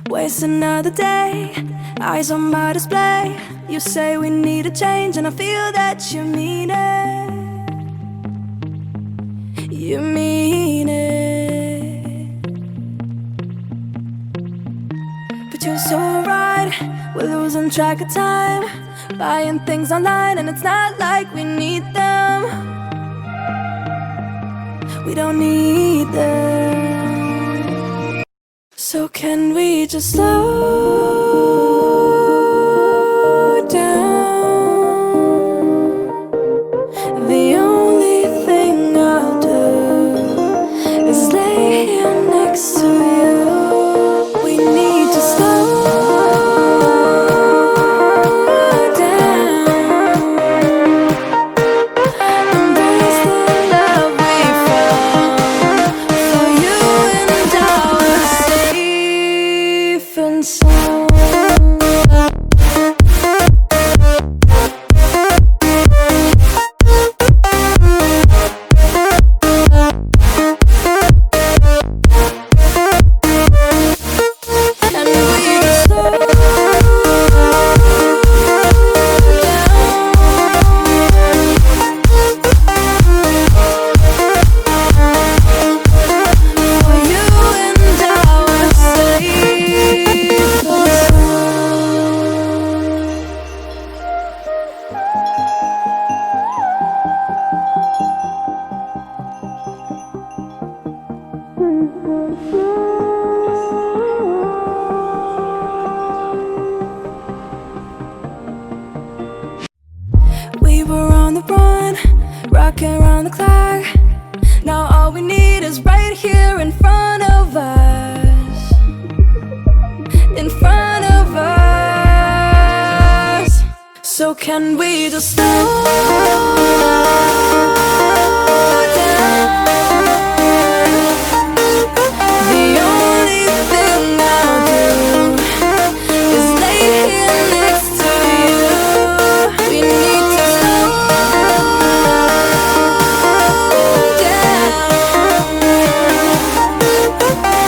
Waste another day, eyes on my display. You say we need a change, and I feel that you mean it. You mean it. But you're so right, we're losing track of time, buying things online, and it's not like we need them. We don't need them. So can we just slow down? The only thing I'll do is lay here next to you. We need to slow down. Embrace the love we found. For you and I were safe and sound. We were on the run, rocking around the clock. Now all we need is right here in front of us. In front of us. So can we just slow down? The only thing I'll do is lay here next to you. We need to slow down.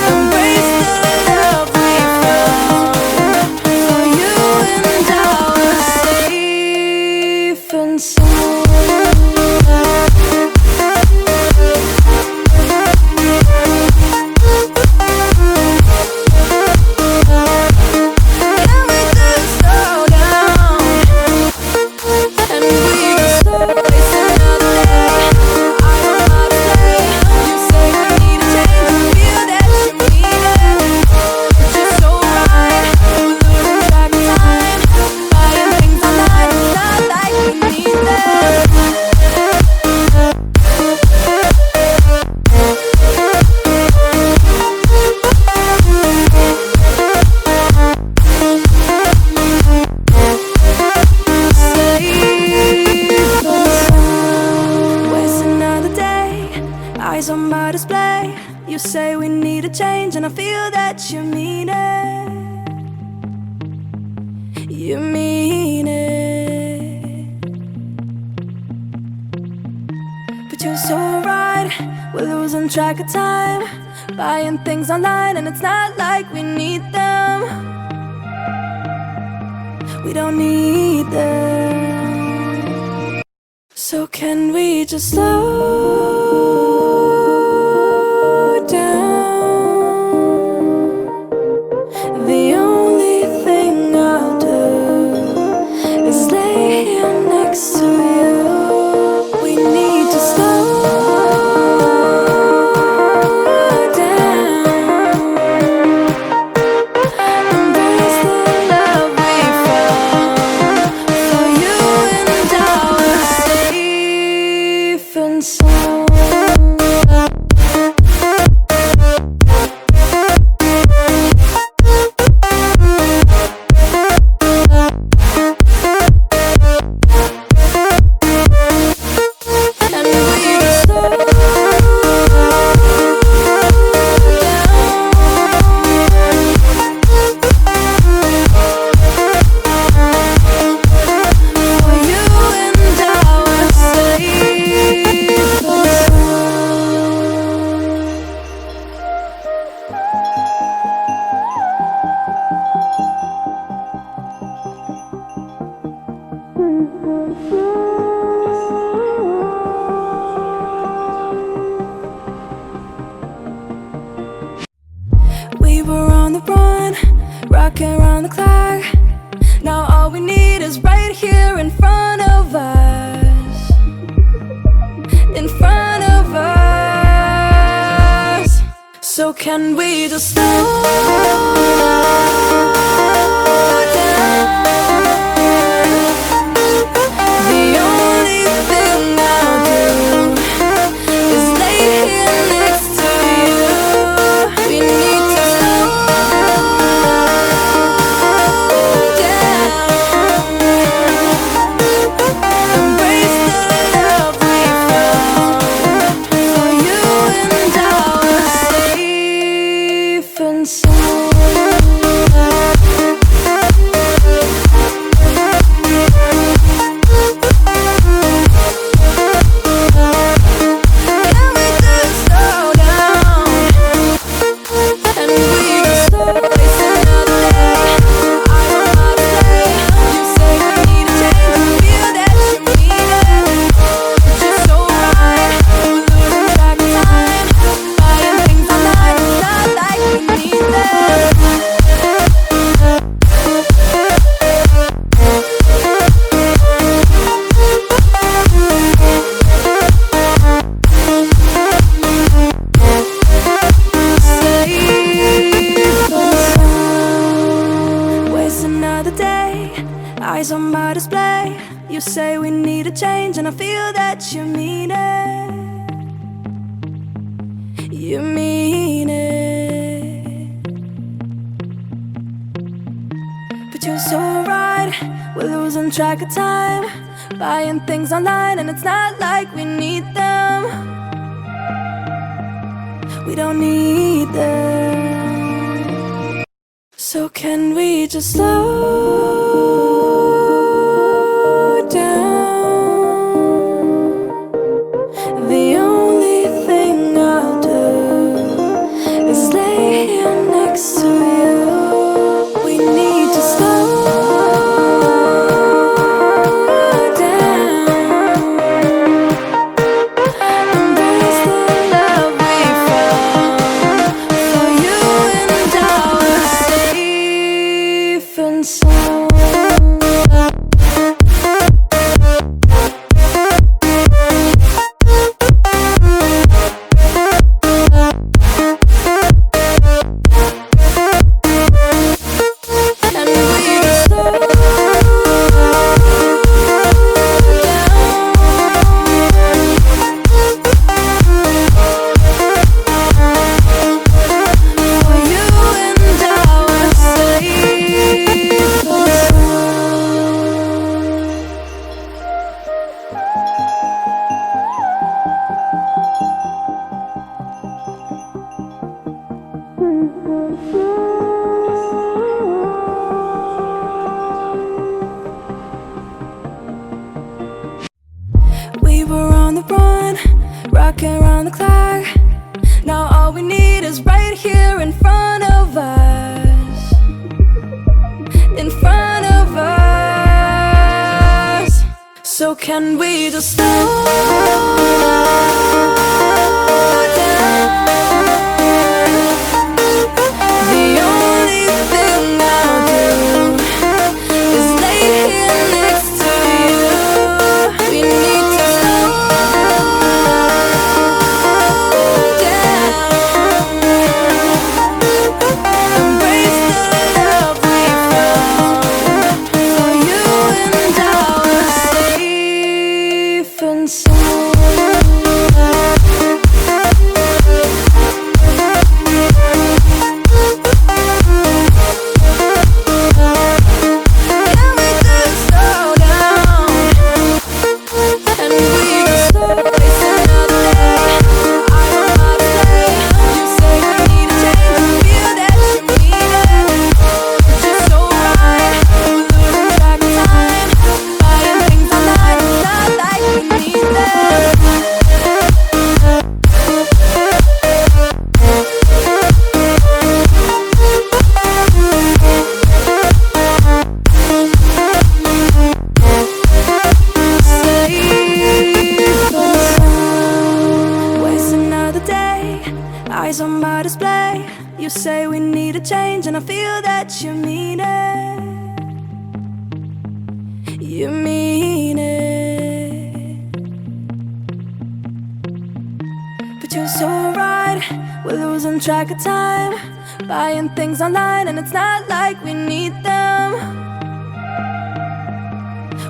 Embrace the love we found. For you and I were safe and sound. Can we just slow down? And we just slow waste another day. I don't know how to play. You say we need a change, and I feel that you mean it. But you're so right, we're losing track of time, buying things online, it's not like we need them. Waste another day, eyes on my display. You say we need a change, and I feel that you mean it. You mean it. But you're so right, we're losing track of time, buying things online, and it's not like we need them. We don't need them. So can we just slow down? The only thing I'll do is lay here next to you. We need to slow down. Embrace the love we found. For you and I were safe and sound. on the run, rocking around the clock. Now all we need is right here in front of us. In front of us. So can we just slow down? The only thing I'll do is lay here next to you. We need to slow down. Embrace the love we found. For you and I are safe and sound. Can we just slow down? And we just waste another day. I don't know how to play. You say we need a change, and feel that you mean it. It's just so right. We're losing track of time, buying things online. It's not like we need them. Waste another day, eyes on my display. You say we need a change, and I feel that you mean it. You mean it. But you're so right, we're losing track of time, buying things online, and it's not like we need them. We don't need them. So can we just slow down? The only thing I'll do is lay here next to you. We need to slow down. Embrace the love we found. For you and I are safe and sound. And we just slow down. For you and I are safe and we were on the run, rocking around the clock. Now all we need is right here in front of us. In front of us. So can we just slow down? The only thing I'll do is lay here next to you. We need to slow down. Embrace the love we found. For you and I are safe and sound. Can we just slow down? And we just waste another day. I don't know how to play. You say we need a change, and feel that you mean it. It's just so right. We're losing track of time, buying things online. It's not like we need them. Waste another day, eyes on my display. You say we need a change, and I feel that you mean it. You mean it. But you're so right, we're losing track of time, buying things online and it's not like we need them.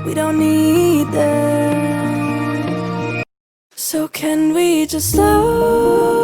We don't need them. So can we just slow